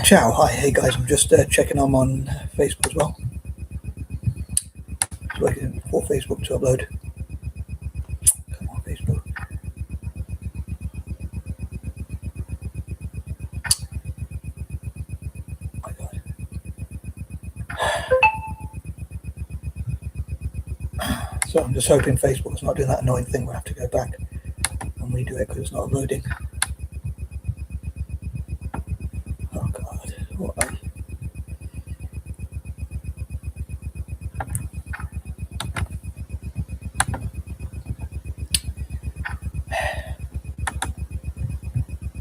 Ciao, hi, hey guys, I'm just checking I'm on Facebook as well. Just waiting for Facebook to upload. Come on, Facebook. My God. So I'm just hoping Facebook is not doing that annoying thing where I have to go back and redo it because it's not uploading. Oh God, what a...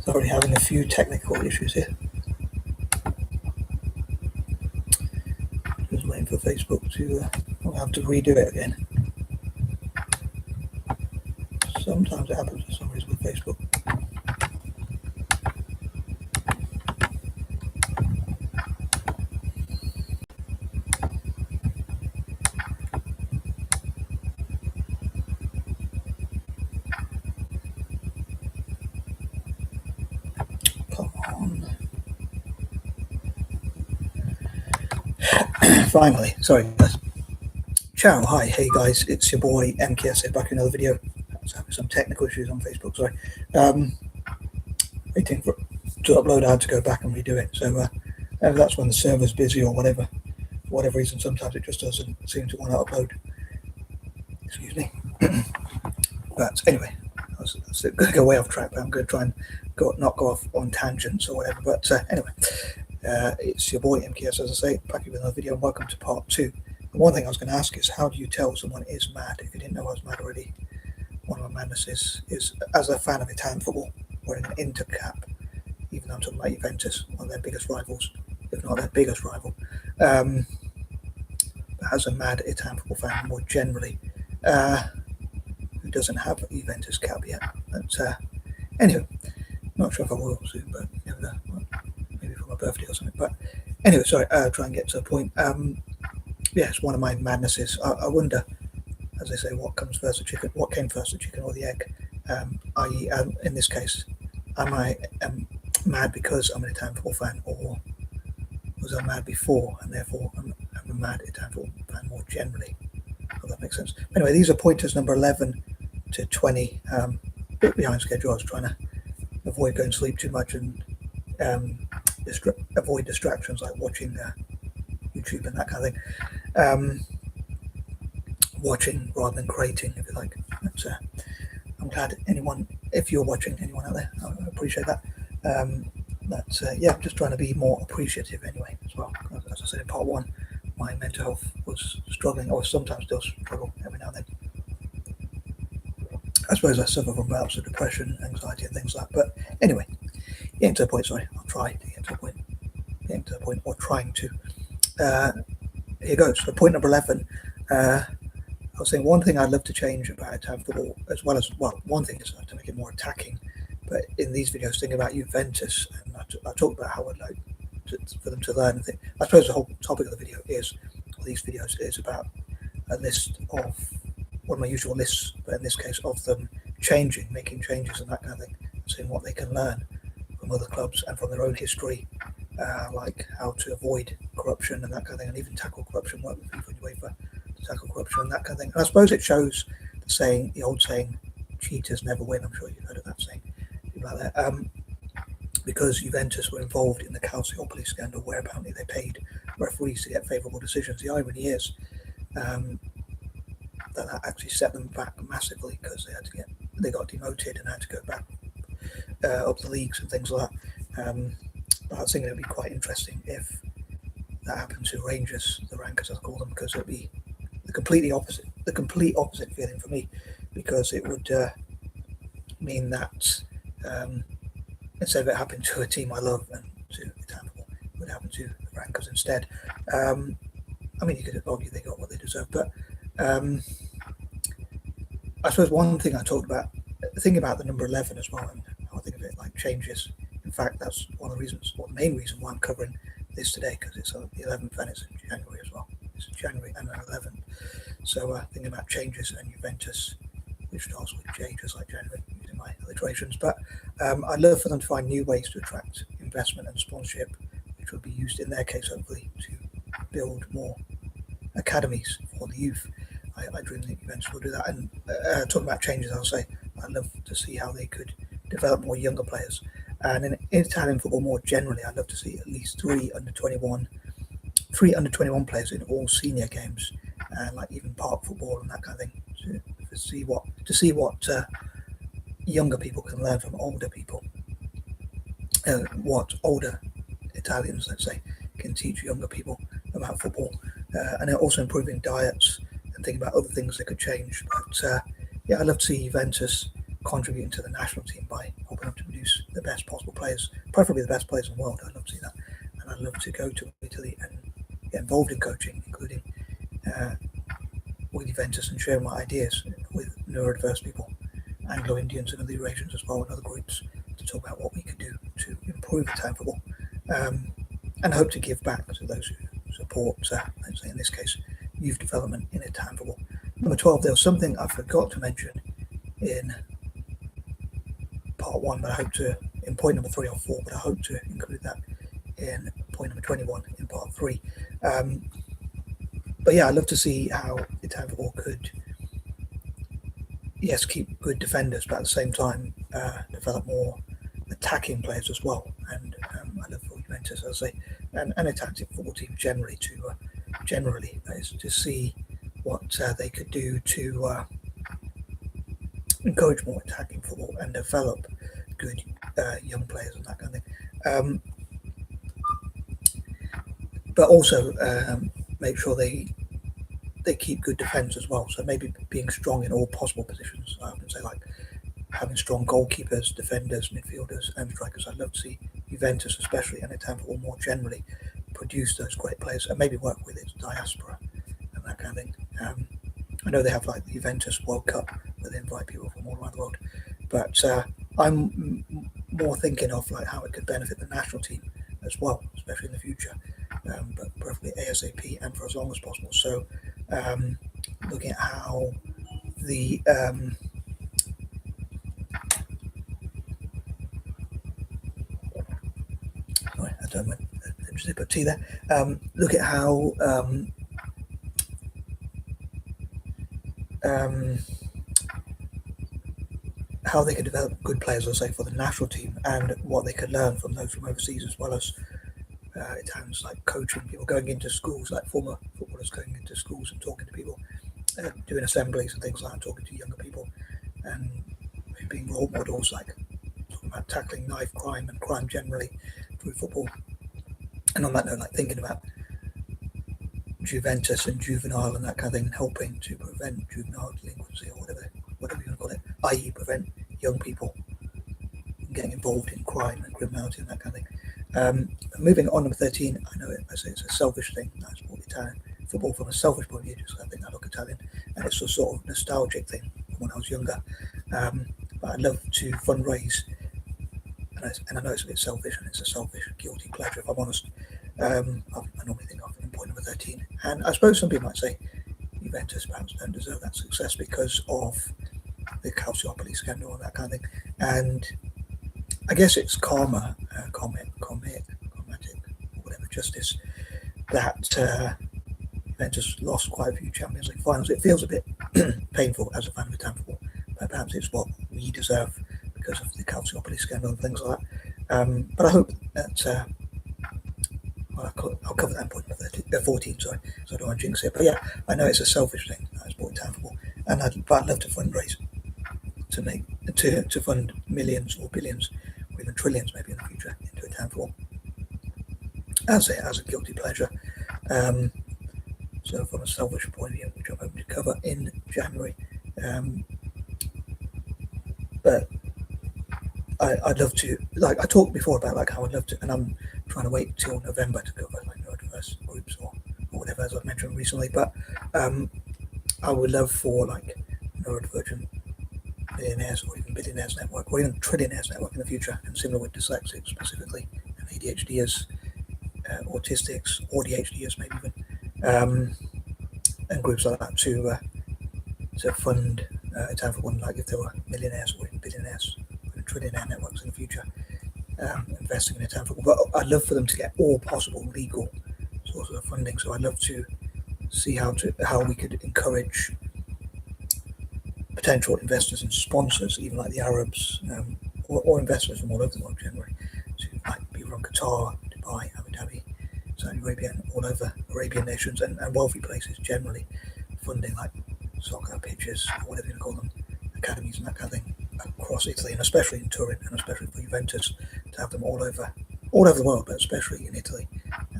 Sorry, having a few technical issues here. Just waiting for Facebook to, I'll have to redo it again. Sometimes it happens for some reason with Facebook. Come on. Finally, sorry guys. Ciao, hi, hey guys, it's your boy MKS here, back in another video. I was having some technical issues on Facebook, sorry. Waiting for to upload, I had to go back and redo it. So that's when the server's busy or whatever. For whatever reason, sometimes it just doesn't seem to want to upload. Excuse me. But anyway, I was going to go way off track, but I'm going to try and not go off on tangents or whatever. But anyway, it's your boy MKS, as I say, back with another video, and welcome to part 2. The one thing I was going to ask is, how do you tell someone is mad? If you didn't know I was mad already, one of my madnesses is, as a fan of Italian football, wearing an Inter cap, even though I'm talking about Juventus, one of their biggest rivals, if not their biggest rival. As a mad Italian football fan, more generally, who doesn't have a Juventus cap yet. But anyway, not sure if I will soon, but you never know. Well, maybe for my birthday or something. But anyway, sorry, try and get to the point. Yeah, it's one of my madnesses. I wonder, as they say, what comes first, the chicken? What came first, the chicken or the egg? I.e., in this case, am I mad because I'm an Italian football fan, or was I mad before and therefore I'm a mad Italian football fan more generally? If that makes sense. Anyway, these are pointers number 11 to 20. A bit behind schedule. I was trying to avoid going to sleep too much and avoid distractions like watching YouTube and that kind of thing. Watching rather than creating, if you like. But, I'm glad if you're watching, anyone out there, I appreciate that. Yeah, I'm just trying to be more appreciative anyway as well. As I said in part 1, my mental health was struggling, or sometimes still struggle every now and then. I suppose I suffer from bouts of depression, anxiety and things like that. But anyway, getting to the point, sorry, I'll try to get to the point. Getting to the point, or trying to. Here goes. So point number 11. I was saying one thing I'd love to change about Italian football, as well as, well, one thing is to make it more attacking. But in these videos, thinking about Juventus, and I talked about how I'd like for them to learn. I suppose the whole topic of the video is, or these videos, is about a list of one of my usual lists, but in this case of them making changes and that kind of thing, seeing what they can learn from other clubs and from their own history, like how to avoid corruption and that kind of thing, and even tackle corruption, work with FIFA and UEFA to tackle corruption and that kind of thing. And I suppose it shows the old saying, cheaters never win. I'm sure you've heard of that saying. Like that, because Juventus were involved in the Calciopoli scandal, where apparently they paid referees to get favourable decisions. The irony is that actually set them back massively, because they got demoted and had to go back up the leagues and things like that. But I was thinking it would be quite interesting if that happened to Rangers, the Rankers I call them, because it would be the complete opposite feeling for me, because it would mean that instead of it happening to a team I love and to Italian football, it would happen to the Rankers instead. I mean, you could argue they got what they deserve, but I suppose one thing I talked about, thinking about the number 11 as well, and how I think of it like changes. In fact, that's one of the reasons, or the main reason why I'm covering this today, because it's the 11th and it's in January as well. It's January and 11th. So thinking about changes and Juventus, which starts with J, just like January, using my alliterations. But I'd love for them to find new ways to attract investment and sponsorship which will be used in their case, hopefully, to build more academies for the youth. I dream that Juventus will do that. And talking about changes, I'll say I'd love to see how they could develop more younger players. And in Italian football more generally, I'd love to see at least three under 21 players in all senior games, and like even park football and that kind of thing, to see what younger people can learn from older people, what older Italians, let's say, can teach younger people about football, and also improving diets and thinking about other things that could change. But yeah, I'd love to see Juventus contributing to the national team by helping them to produce the best possible players, preferably the best players in the world. I'd love to see that, and I'd love to go to Italy and get involved in coaching, including with Juventus, and sharing my ideas with neurodiverse people, Anglo-Indians and other Eurasians as well, and other groups, to talk about what we could do to improve Italian football, and hope to give back to those who support, let's say in this case, youth development in Italian football. Number 12, there was something I forgot to mention in part 1, but I hope to, in point number 3 or 4, but I hope to include that in point number 21 in part 3. But yeah, I'd love to see how Italian football could, yes, keep good defenders, but at the same time develop more attacking players as well. And I love for Juventus, as I say, and Italian football team generally to see what they could do to encourage more attacking football and develop good young players and that kind of thing. But also make sure they keep good defence as well. So maybe being strong in all possible positions. I would say, like having strong goalkeepers, defenders, midfielders, and strikers. I'd love to see Juventus, especially, and Italian football more generally, produce those great players and maybe work with its diaspora and that kind of thing. I know they have like the Juventus World Cup where they invite people from all around the world, but I'm more thinking of like how it could benefit the national team as well, especially in the future, but preferably ASAP and for as long as possible. So looking at how the sorry, I don't know, just put tea there. Look at how they could develop good players, let's say, for the national team, and what they could learn from those from overseas, as well as Italians, like coaching people, going into schools, like former footballers going into schools and talking to people, doing assemblies and things like that, talking to younger people, and being role models, like talking about tackling knife crime and crime generally through football. And on that note, like thinking about Juventus and juvenile and that kind of thing, helping to prevent juvenile delinquency or whatever you want to call it, i.e. prevent young people getting involved in crime and criminality and that kind of thing. Moving on, number 13, I know I say it's a selfish thing, I support Italian football from a selfish point of view, just I think I look Italian, and it's a sort of nostalgic thing from when I was younger. But I'd love to fundraise, and I know it's a bit selfish, and it's a selfish, guilty pleasure, if I'm honest. I normally think of in point number 13, and I suppose some people might say Juventus perhaps don't deserve that success because of the Calciopoli scandal and that kind of thing, and I guess it's karmatic, or whatever, justice, that Juventus lost quite a few Champions League finals. It feels a bit painful as a fan of Italian football, but perhaps it's what we deserve because of the Calciopoli scandal and things like that. But I hope that I'll cover that in point 14, sorry, so I don't want to jinx it. But yeah, I know it's a selfish thing, I support Italian football, and I'd love to fundraise to fund millions or billions or even trillions maybe in the future into Italian football as a guilty pleasure. So from a selfish point of view, which I'm hoping to cover in January, but I'd love to, like I talked before about like how I'd love to, and I'm trying to wait till November to cover like neurodiverse groups or whatever, as I've mentioned recently, but I would love for like neurodivergent millionaires or even billionaires network or even trillionaires network in the future, and similar with dyslexics specifically, and ADHDers, autistics, or ADHDers maybe even, and groups like that to fund Italian football, like if there were millionaires or even billionaires, or trillionaire networks in the future, investing in Italian football. But I'd love for them to get all possible legal sources of funding. So I'd love to see how we could encourage potential investors and sponsors, even like the Arabs, or investors from all over the world generally, to like people from Qatar, Dubai, Abu Dhabi, Saudi Arabia, and all over Arabian nations and wealthy places generally, funding like soccer pitches, or whatever you call them, academies and that kind of thing across Italy, and especially in Turin, and especially for Juventus, to have them all over the world, but especially in Italy,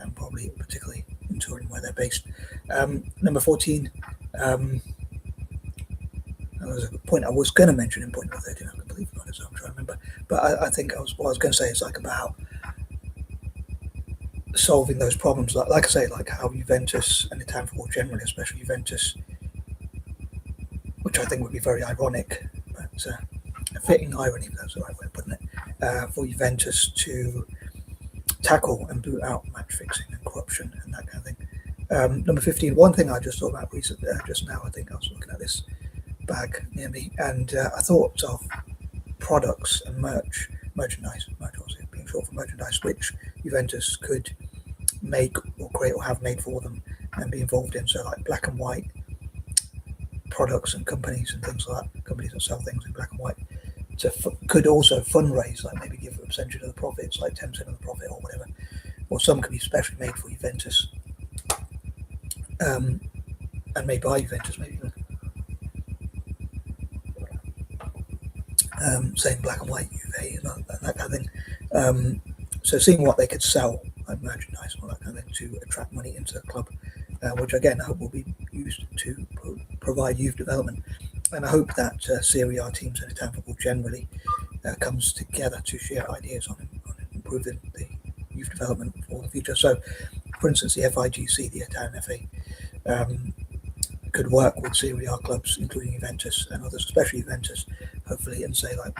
and probably particularly in Turin where they're based. Number 14. There was a point I was going to mention in point number 13. I completely forgot it, so I'm trying to remember. But I think what I was going to say is like about solving those problems. Like I say, like how Juventus and Italian football generally, especially Juventus, which I think would be very ironic, but a fitting irony, if that's the right way of putting it, for Juventus to tackle and boot out match fixing and corruption and that kind of thing. Number 15. One thing I just thought about recently, just now. I think I was looking at this bag near me, and I thought of products and merchandise, obviously being short for merchandise, which Juventus could make or create or have made for them and be involved in. So like black and white products and companies and things like that, companies that sell things in black and white, could also fundraise, like maybe give a percentage of the profits, like 10% of the profit or whatever, or some could be specially made for Juventus, and made by Juventus, maybe saying black and white Juve and that kind of thing. So seeing what they could sell, like merchandise and all that kind of thing, to attract money into the club, which again I hope will be used to provide youth development. And I hope that Serie A teams and Italian football generally comes together to share ideas on improving the youth development for the future. So, for instance, the FIGC, the Italian FA, could work with Serie A clubs, including Juventus and others, especially Juventus, hopefully, and say like,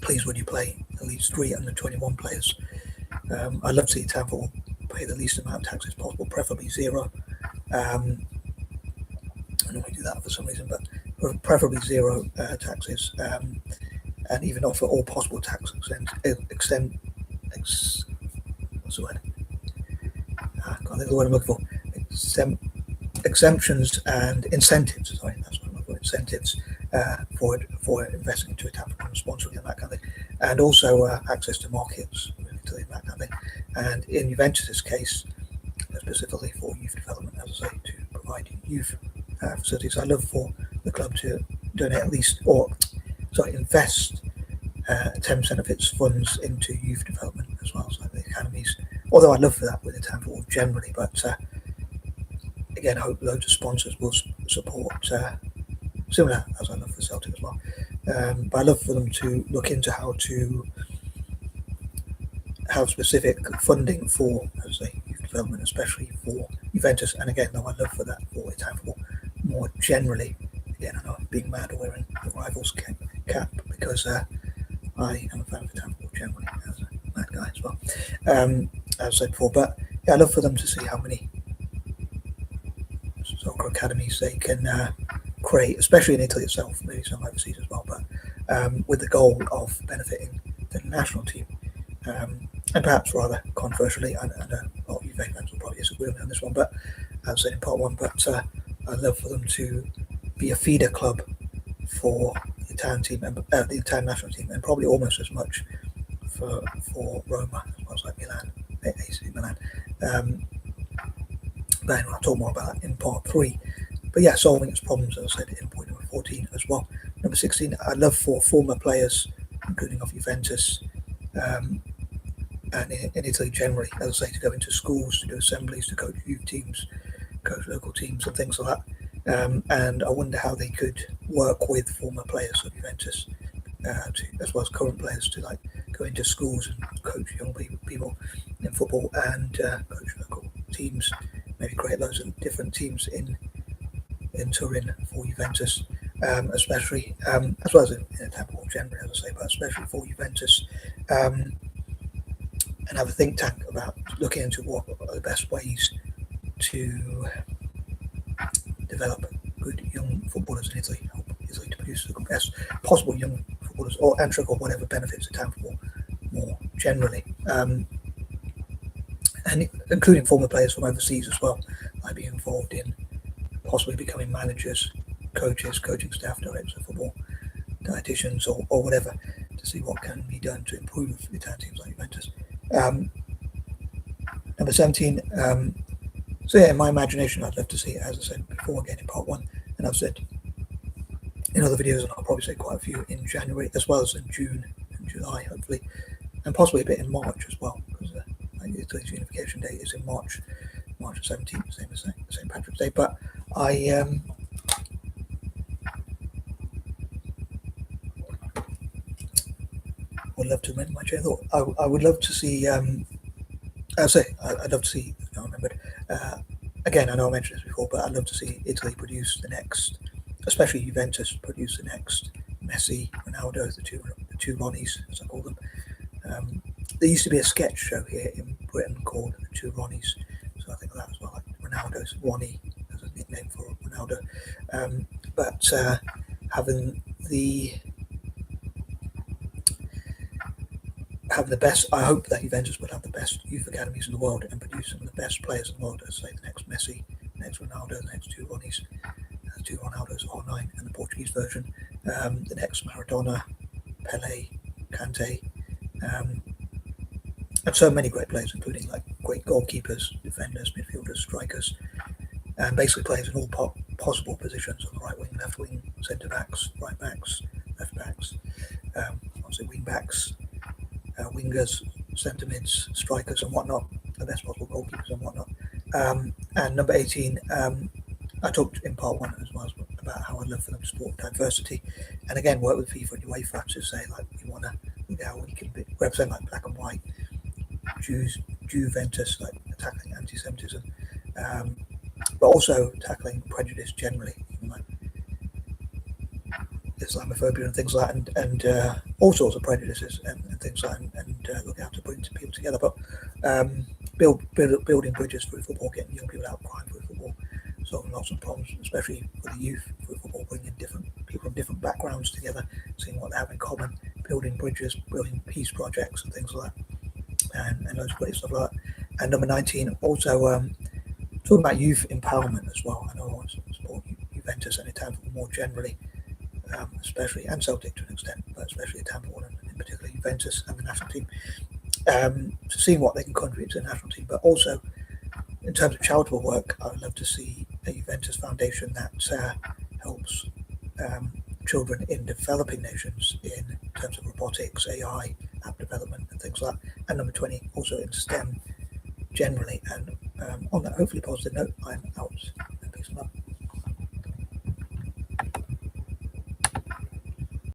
please, would you play at least 3 under 21 players? I'd love to see Italian football pay the least amount of taxes possible, preferably 0. I don't want to do that for some reason, but preferably 0 taxes, and even offer all possible tax what's the word? I can't think of the word I'm looking for. Exemptions and incentives. Sorry, that's what I'm looking for. Incentives for investing into Italian football, sponsoring and that kind of thing, and also access to markets, really, that kind of thing. And in Juventus's case, specifically for youth development, as I say, to provide youth facilities. I'd love for the club to donate at least, invest 10% of its funds into youth development as well, so like the academies. Although I'd love for that with Italian football generally, but again, I hope loads of sponsors will support, similar as I love for Celtic as well. But I'd love for them to look into how to have specific funding for, as I say, youth development, especially for Juventus. And again, though, I'd love for that for Italian football more generally. Again, I know I'm being mad or wearing the rivals cap because I am a fan of Italian football generally, as a mad guy as well, as I said before. But yeah, I'd love for them to see how many soccer academies they can create, especially in Italy itself, maybe some overseas as well, but with the goal of benefiting the national team. And perhaps rather controversially, I know a lot of you fans will probably disagree with me on this one, but as I said in part 1, but I'd love for them to be a feeder club for the Italian team and the Italian national team, and probably almost as much for Roma as well as like Milan, AC Milan. But anyway, I'll talk more about that in part 3. But yeah, solving its problems, as I said, in point number 14 as well. Number 16, I'd love for former players, including of Juventus, and in Italy generally, as I say, to go into schools, to do assemblies, to coach youth teams, coach local teams and things like that. And I wonder how they could work with former players of Juventus, as well as current players, to like go into schools and coach young people in football and coach local teams, maybe create loads of different teams in Turin for Juventus, especially, as well as in Italian football generally, as I say, but especially for Juventus. And have a think tank about looking into what are the best ways to develop good young footballers in Italy, help Italy to produce the best possible young footballers, and trickle whatever benefits Italian football more generally, and including former players from overseas as well, might be involved in possibly becoming managers, coaches, coaching staff, directors of football, dietitians, or whatever, to see what can be done to improve Italian teams like Juventus. Number 17. So yeah, in my imagination, I'd love to see it, as I said before, again in part 1, and I've said in other videos, and I'll probably say quite a few in January, as well as in June and July, hopefully, and possibly a bit in March as well, because Italy's unification day is in March the 17th, same as St. Patrick's Day. But I would love to amend my chain of thought. I would love to see. I'd love to see. I remembered. Again, I know I mentioned this before, but I'd love to see Italy produce the next, especially Juventus, produce the next Messi, Ronaldo, the two Ronnies, as I call them. There used to be a sketch show here in Britain called The Two Ronnies, so I think of that as well, like Ronaldo's Ronnie as a nickname for Ronaldo. But having the best, I hope that Juventus would have the best youth academies in the world and produce some of the best players in the world, as say the next Messi, the next Ronaldo, the next two Ronnies, the two Ronaldos, R9 and the Portuguese version, the next Maradona, Pele, Kante, and so many great players, including like great goalkeepers, defenders, midfielders, strikers, and basically players in all possible positions on the right wing, left wing, centre backs, right backs, left backs, obviously wing backs, wingers, centre mids, strikers, and whatnot, the best possible goalkeepers and whatnot. And number 18, I talked in part 1 as well about how I'd love for them to support diversity, and again work with FIFA and UEFA to say like we want to look at how we can represent like black and white, Jews, Juventus, like tackling anti-Semitism, but also tackling prejudice generally, like Islamophobia and things like that, and all sorts of prejudices and things like that, and look how to bring people together. But building bridges through football, getting young people out of crime through football, solving lots of problems, especially for the youth through football, bringing different people from different backgrounds together, seeing what they have in common, building bridges, building peace projects and things like that, and loads of great stuff like that. And number 19, also talking about youth empowerment as well. I know I want to support Juventus and Italian football more generally, especially, and Celtic to an extent, but especially Italian football and in particular Juventus and the national team, to see what they can contribute to the national team. But also, in terms of charitable work, I would love to see a Juventus Foundation that helps children in developing nations in terms of robotics, AI, app development, and things like that. And number 20, also in STEM generally. And on that hopefully positive note, I'm out.